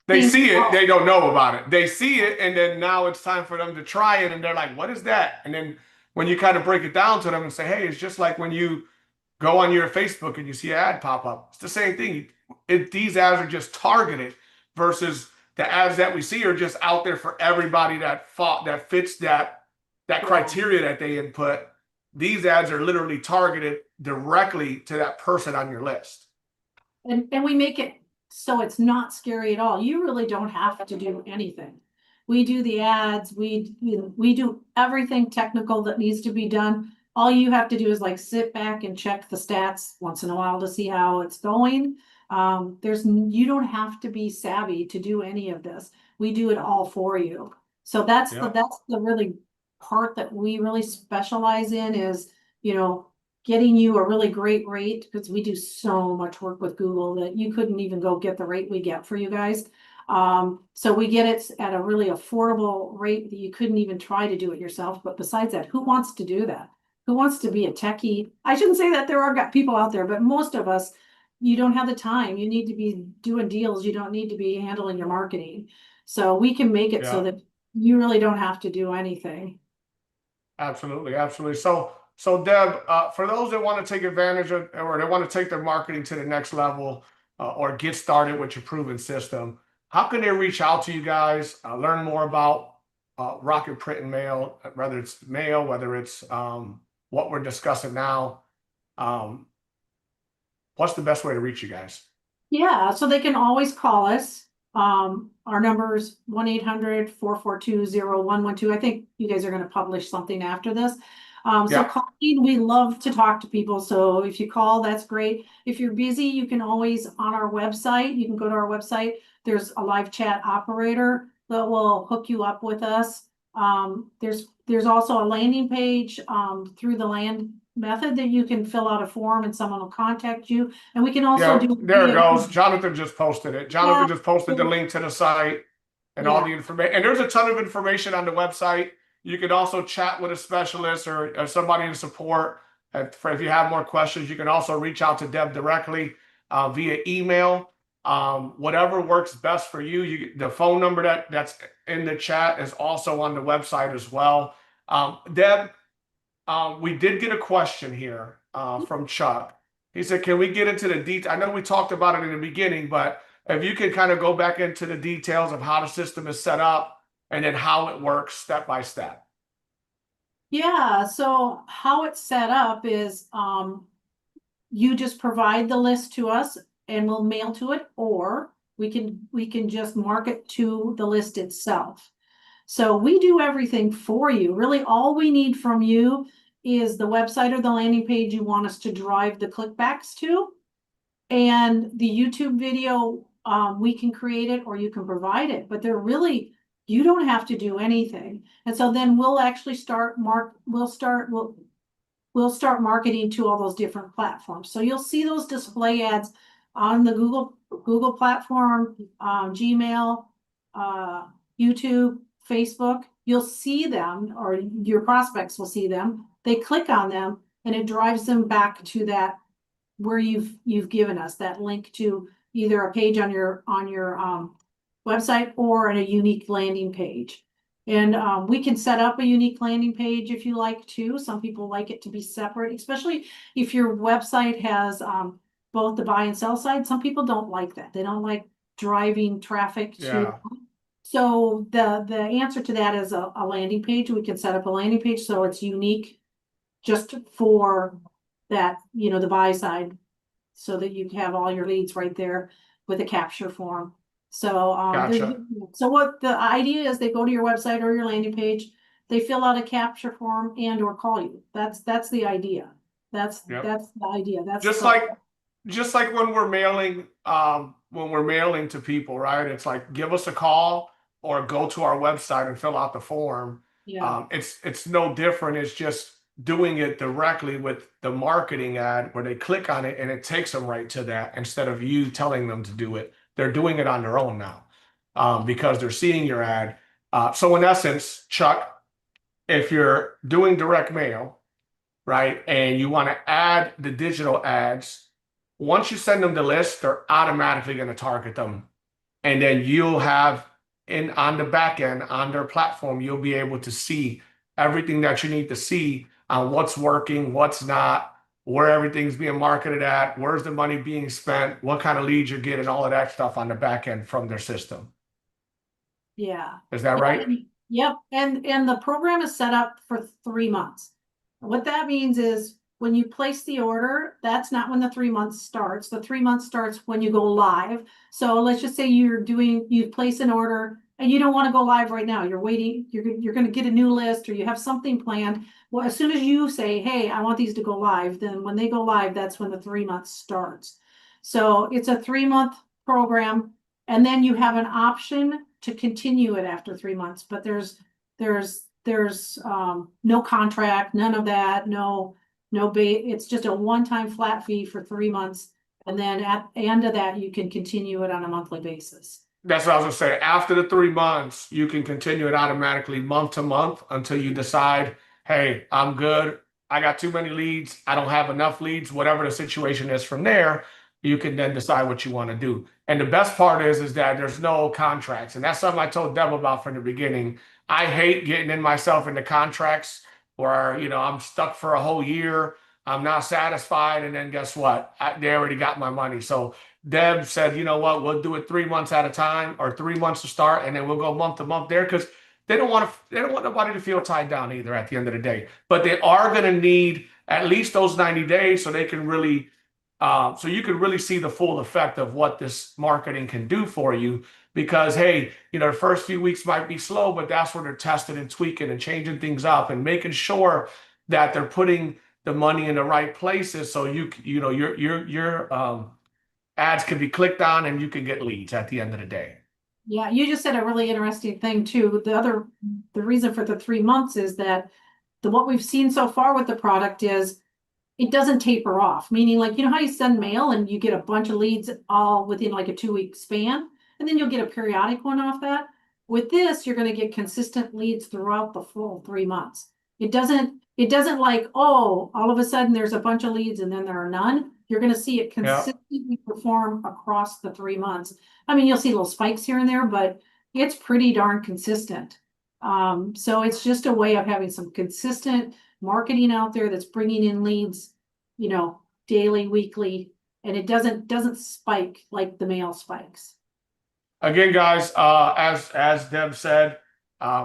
They think, see it, oh, they don't know about it. They see it, and then now it's time for them to try it, and they're like, what is that? And then when you kind of break it down to them and say, hey, it's just like when you go on your Facebook and you see an ad pop up. It's the same thing. These ads are just targeted versus the ads that we see are just out there for everybody that fits that yeah. criteria that they input. These ads are literally targeted directly to that person on your list. And we make it so it's not scary at all. You really don't have to do anything. We do the ads, we do everything technical that needs to be done. All you have to do is like sit back and check the stats once in a while to see how it's going. You don't have to be savvy to do any of this. We do it all for you. So Yeah. that's the really part that we really specialize in, is, you know, getting you a really great rate, because we do so much work with Google that you couldn't even go get the rate we get for you guys. So we get it at a really affordable rate that you couldn't even try to do it yourself. But besides that, who wants to do that? Who wants to be a techie? I shouldn't say that, there are people out there, but most of us, you don't have the time. You need to be doing deals. You don't need to be handling your marketing. So we can make it so Yeah. that you really don't have to do anything. Absolutely. So Deb, for those that want to take advantage of, or they want to take their marketing to the next level, or get started with your proven system, how can they reach out to you guys, learn more about Rocket Print and Mail, whether it's what we're discussing now? Um, what's the best way to reach you guys? Yeah, so they can always call us. Our number is 1-800-442-0112. I think you guys are gonna publish something after this. So Yeah. calling, we love to talk to people. So if you call, that's great. If you're busy, you can always, on our website, you can go to our website. There's a live chat operator that will hook you up with us. There's also a landing page through the land method that you can fill out a form and someone will contact you. And we can also Yeah, do there it goes. Jonathan just posted it. Yeah. Jonathan just posted the link to the site and all Yeah. the information. And there's a ton of information on the website. You can also chat with a specialist or somebody in support. If you have more questions, you can also reach out to Deb directly via email. Whatever works best for you. The phone number that's in the chat is also on the website as well. Deb, we did get a question here from Chuck. He said, can we get into the detail? I know we talked about it in the beginning, but if you could kind of go back into the details of how the system is set up and then how it works step by step. Yeah, so how it's set up is you just provide the list to us and we'll mail to it, or we can just mark it to the list itself. So we do everything for you. Really, all we need from you is the website or the landing page you want us to drive the clickbacks to. And the YouTube video, we can create it or you can provide it, but they're really, you don't have to do anything. And so then we'll actually we'll start marketing to all those different platforms. So you'll see those display ads on the Google platform, Gmail, YouTube, Facebook. You'll see them, or your prospects will see them. They click on them and it drives them back to that where you've given us that link to either a page on your website or a unique landing page. And we can set up a unique landing page if you like to. Some people like it to be separate, especially if your website has both the buy and sell side. Some people don't like that. They don't like driving traffic to. Yeah. So the answer to that is a landing page. We can set up a landing page so it's unique just for that, the buy side, so that you have all your leads right there with a capture form. So Gotcha. so what the idea is, they go to your website or your landing page, they fill out a capture form and or call you. That's the idea. That's Yep. the idea. That's Just like when we're mailing to people, right? It's like give us a call or go to our website and fill out the form. Yeah. It's no different. It's just doing it directly with the marketing ad where they click on it and it takes them right to that instead of you telling them to do it. They're doing it on their own now because they're seeing your ad. So in essence, Chuck, if you're doing direct mail, right, and you want to add the digital ads, once you send them the list, they're automatically going to target them. And then you'll have on the back end, on their platform, you'll be able to see everything that you need to see on what's working, what's not, where everything's being marketed at, where's the money being spent, what kind of leads you're getting, all of that stuff on the back end from their system. Yeah. Is that right? Yep. And the program is set up for 3 months. What that means is when you place the order, that's not when the 3 months starts. The 3 months starts when you go live. So let's just say you place an order and you don't want to go live right now. You're waiting, you're going to get a new list or you have something planned. Well, as soon as you say, hey, I want these to go live, then when they go live, that's when the 3 months starts. So it's a 3-month program. And then you have an option to continue it after 3 months, but there's no contract, none of that, it's just a one-time flat fee for 3 months. And then at the end of that, you can continue it on a monthly basis. That's what I was gonna say. After the 3 months, you can continue it automatically month to month until you decide, hey, I'm good. I got too many leads. I don't have enough leads. Whatever the situation is from there, you can then decide what you want to do. And the best part is that there's no contracts. And that's something I told Deb about from the beginning. I hate getting in myself into contracts where, I'm stuck for a whole year. I'm not satisfied. And then guess what? They already got my money. So Deb said, you know what, we'll do it 3 months at a time or 3 months to start, and then we'll go month to month there because they don't want nobody to feel tied down either at the end of the day. But they are going to need at least those 90 days so they can really, so you can really see the full effect of what this marketing can do for you. Because hey, the first few weeks might be slow, but that's where they're testing and tweaking and changing things up and making sure that they're putting the money in the right places. So your ads can be clicked on and you can get leads at the end of the day. Yeah, you just said a really interesting thing too. The reason for the 3 months is that what we've seen so far with the product is it doesn't taper off, meaning like, you know how you send mail and you get a bunch of leads all within like a 2 week span, and then you'll get a periodic one off that. With this, you're going to get consistent leads throughout the full 3 months. It doesn't like, oh, all of a sudden there's a bunch of leads and then there are none. You're going to see it Yeah. consistently perform across the 3 months. I mean, you'll see little spikes here and there, but it's pretty darn consistent. So it's just a way of having some consistent marketing out there that's bringing in leads, daily, weekly, and it doesn't spike like the mail spikes. Again, guys, as Deb said,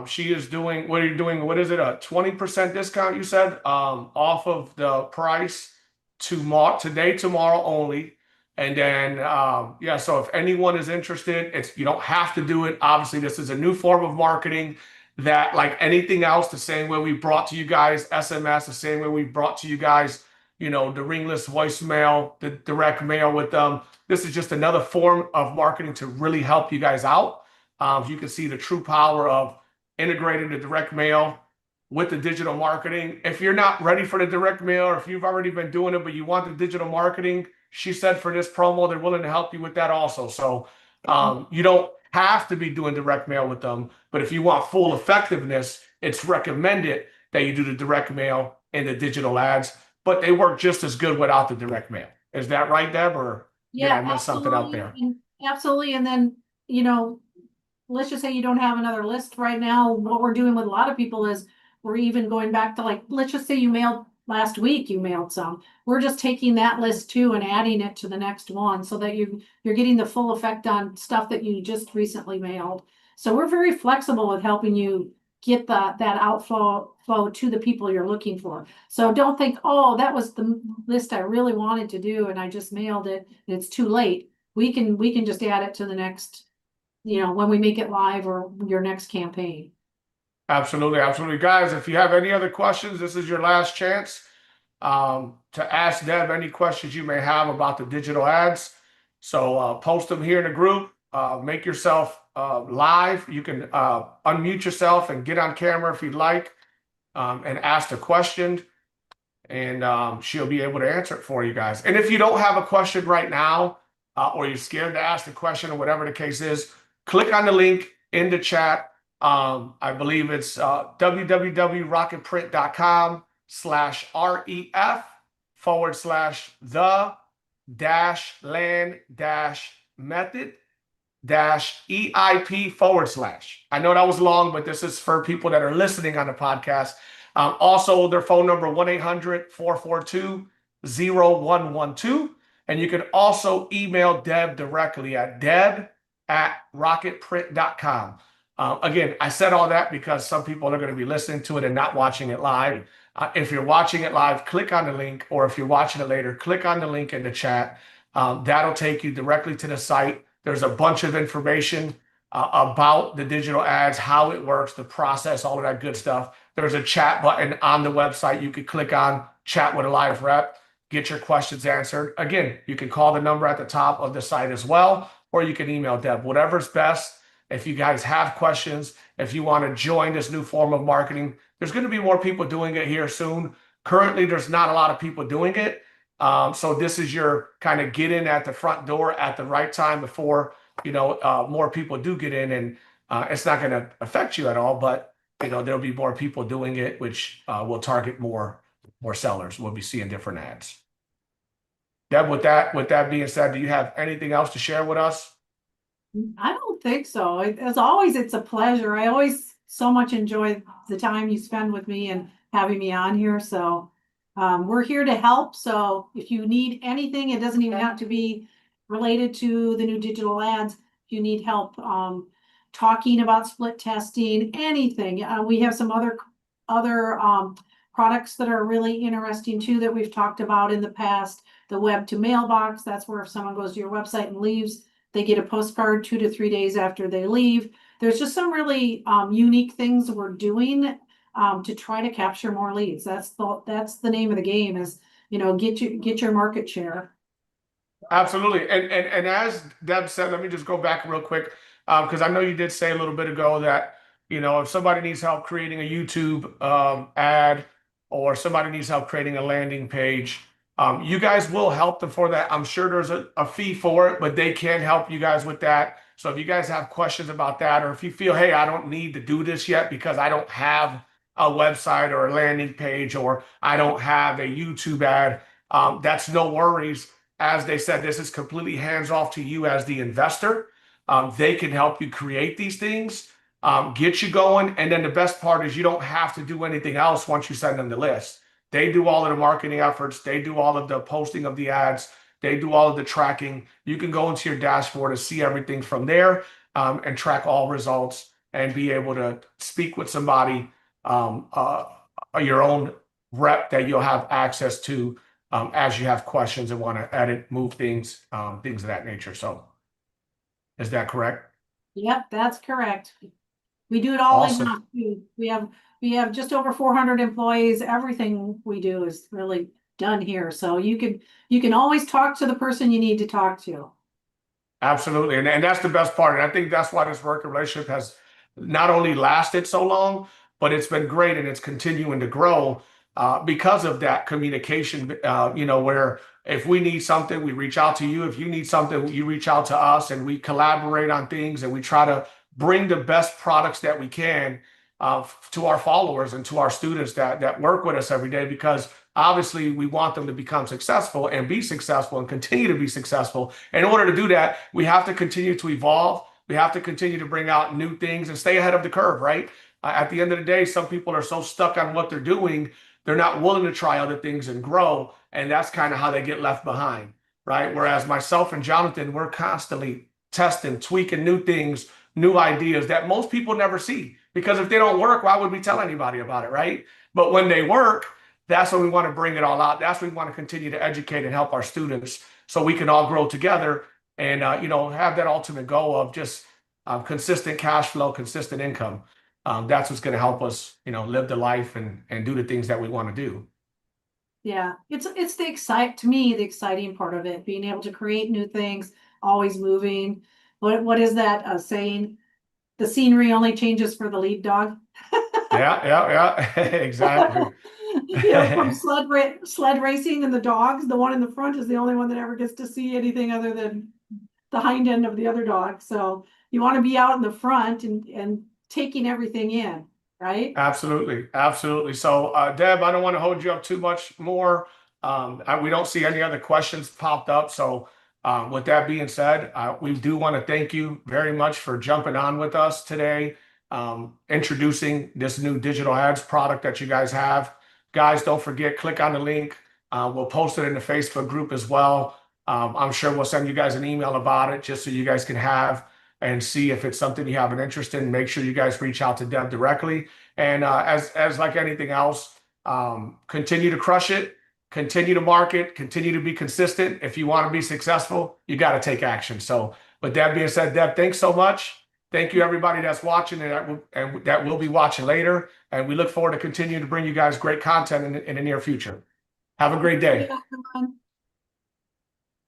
she is doing, what are you doing? What is it? A 20% discount, you said, off of the price today, tomorrow only. And then, yeah, so if anyone is interested, you don't have to do it. Obviously, this is a new form of marketing that, like anything else, the same way we brought to you guys SMS, the same way we brought to you guys, the ringless voicemail, the direct mail with them. This is just another form of marketing to really help you guys out. You can see the true power of integrating the direct mail with the digital marketing. If you're not ready for the direct mail, or if you've already been doing it, but you want the digital marketing, she said for this promo, they're willing to help you with that also. So you don't have to be doing direct mail with them, but if you want full effectiveness, it's recommended that you do the direct mail and the digital ads, but they work just as good without the direct mail. Is that right, Deb, or did I Yeah, miss something out absolutely. there? Absolutely. And then, let's just say you don't have another list right now. What we're doing with a lot of people is we're even going back to, like, let's just say you mailed last week, you mailed some. We're just taking that list too and adding it to the next one so that you're getting the full effect on stuff that you just recently mailed. So we're very flexible with helping you get that outflow to the people you're looking for. So don't think, oh, that was the list I really wanted to do and I just mailed it and it's too late. We can just add it to the next, when we make it live or your next campaign. Absolutely, absolutely. Guys, if you have any other questions, this is your last chance to ask Deb any questions you may have about the digital ads. So post them here in the group. Make yourself live. You can unmute yourself and get on camera if you'd like, and ask the question, and she'll be able to answer it for you guys. And if you don't have a question right now, or you're scared to ask the question, or whatever the case is, click on the link in the chat. I believe it's www.rocketprint.com/ref/the-land-method-EIP/. I know that was long, but this is for people that are listening on the podcast. Also, their phone number 1-800-442-0112. And you can also email Deb directly at deb@rocketprint.com. Again, I said all that because some people are going to be listening to it and not watching it live. If you're watching it live, click on the link, or if you're watching it later, click on the link in the chat. That'll take you directly to the site. There's a bunch of information about the digital ads, how it works, the process, all of that good stuff. There's a chat button on the website you could click on, chat with a live rep, get your questions answered. Again, you can call the number at the top of the site as well, or you can email Deb, whatever's best. If you guys have questions, if you want to join this new form of marketing, there's going to be more people doing it here soon. Currently, there's not a lot of people doing it. So this is your kind of get in at the front door at the right time before, more people do get in, and it's not going to affect you at all, but there'll be more people doing it, which will target more sellers. We'll be seeing different ads. Deb, with that being said, do you have anything else to share with us? I don't think so. As always, it's a pleasure. I always so much enjoy the time you spend with me and having me on here. So we're here to help. So if you need anything, it doesn't even have to be related to the new digital ads. If you need help talking about split testing, anything. We have some other products that are really interesting too that we've talked about in the past. The web to mailbox, that's where if someone goes to your website and leaves, they get a postcard 2 to 3 days after they leave. There's just some really unique things we're doing to try to capture more leads. That's the name of the game is, get your market share. Absolutely. And as Deb said, let me just go back real quick, because I know you did say a little bit ago that, if somebody needs help creating a YouTube ad, or somebody needs help creating a landing page, you guys will help them for that. I'm sure there's a fee for it, but they can help you guys with that. So if you guys have questions about that, or if you feel, hey, I don't need to do this yet because I don't have a website or a landing page, or I don't have a YouTube ad, that's no worries. As they said, this is completely hands off to you as the investor. They can help you create these things, get you going. And then the best part is you don't have to do anything else once you send them the list. They do all of the marketing efforts. They do all of the posting of the ads. They do all of the tracking. You can go into your dashboard and see everything from there, and track all results and be able to speak with somebody, your own rep that you'll have access to, as you have questions and want to edit, move things, things of that nature. So is that correct? Yep, that's correct. We do it all Awesome. in-house too. We have just over 400 employees. Everything we do is really done here. So you can always talk to the person you need to talk to. Absolutely. And that's the best part. And I think that's why this working relationship has not only lasted so long, but it's been great and it's continuing to grow, because of that communication, where if we need something, we reach out to you. If you need something, you reach out to us, and we collaborate on things, and we try to bring the best products that we can, to our followers and to our students that work with us every day, because obviously we want them to become successful and be successful and continue to be successful. In order to do that, we have to continue to evolve. We have to continue to bring out new things and stay ahead of the curve, right? At the end of the day, some people are so stuck on what they're doing, they're not willing to try other things and grow. And that's kind of how they get left behind, right? Whereas myself and Jonathan, we're constantly testing, tweaking new things, new ideas that most people never see. Because if they don't work, why would we tell anybody about it, right? But when they work, that's when we want to bring it all out. That's when we want to continue to educate and help our students so we can all grow together and, have that ultimate goal of just, consistent cash flow, consistent income. That's what's going to help us, live the life and do the things that we want to do. Yeah, it's to me, the exciting part of it, being able to create new things, always moving. What is that saying? The scenery only changes for the lead dog. Yeah, yeah, yeah, exactly. From sled racing and the dogs, the one in the front is the only one that ever gets to see anything other than the hind end of the other dog. So you want to be out in the front and taking everything in, right? Absolutely, absolutely. So, Deb, I don't want to hold you up too much more. We don't see any other questions popped up. So, with that being said, we do want to thank you very much for jumping on with us today, introducing this new digital ads product that you guys have. Guys, don't forget, click on the link. We'll post it in the Facebook group as well. I'm sure we'll send you guys an email about it just so you guys can have and see if it's something you have an interest in. Make sure you guys reach out to Deb directly. And as like anything else, continue to crush it, continue to market, continue to be consistent. If you want to be successful, you got to take action. So with that being said, Deb, thanks so much. Thank you, everybody that's watching and that will be watching later. And we look forward to continuing to bring you guys great content in the near future. Have a great day. Yeah,